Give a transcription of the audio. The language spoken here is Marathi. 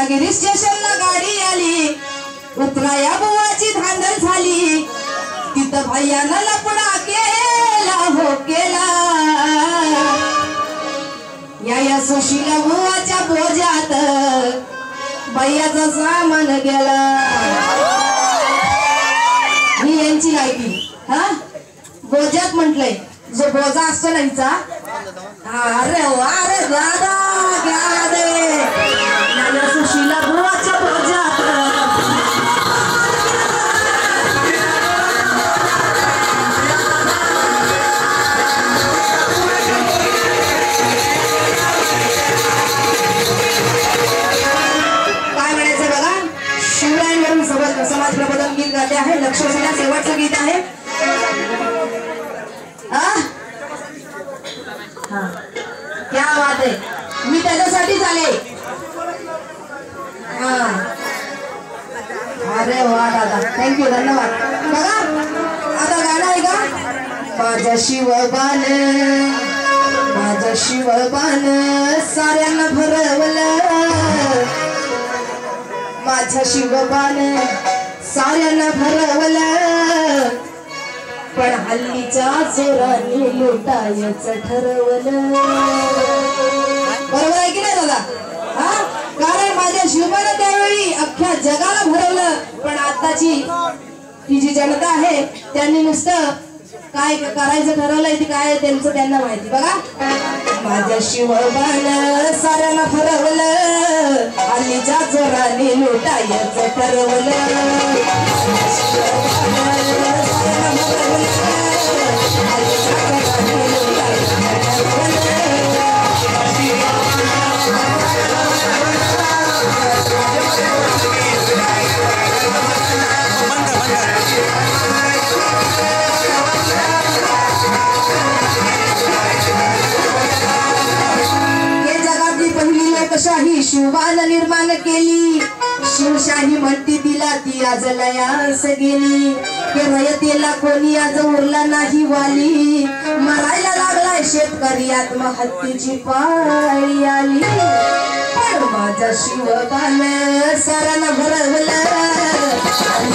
रत्नागिरी स्टेशनला गाडी आली, उतराया बुवाची धांदल झाली, तिथं भैयानं लपडा केला हो केला, या सुशीला बुवाच्या बोजात भैयाचं सामान गेला। ही यांची लायकी हा बोजात म्हटलंय, जो बोजा असतो ना हिचा। अरे वा रे दादा क्या दे या सुशीला बुवाच्या बोजात समाज प्रबोधन गीत गाते आहे। लक्ष असलेल्या शेवटचं गीत आहे। क्या बात आहे, मी त्याच्यासाठीच आले। अरे वा दादा थँक्यू धन्यवाद। बघा आता गाणं आहे का, माझा शिवबान माझा शिवबान साऱ्यांना भरवलं, माझ्या शिवबान साऱ्यांना भरवलं, पण हल्लीच्या जोराने लुटायचं ठरवलं। बरोबर आहे की नाही दादा? हा कारण माझ्या शिवबानं त्यावेळी अख्ख्या जगाला भरवलं, पण आताची ही जी जनता आहे त्यांनी नुसतं काय करायचं ठरवलंय ते काय त्यांचं त्यांना माहिती। बघा माझ्या शिवबानं साऱ्यांना भरवलं, हल्लीच्या जोराने लुटायचं ठरवलं, लोकशाही शिवबानं निर्माण केली, शिवशाही म्हणती तिला ती आज लयास गेली, के रयतेला कोणी आज उरला नाही वाली, मरायला लागलाय शेतकरी आत्महत्येची पाळी आली, पण माझा शिवबान साऱ्यांना भरवलं, आणि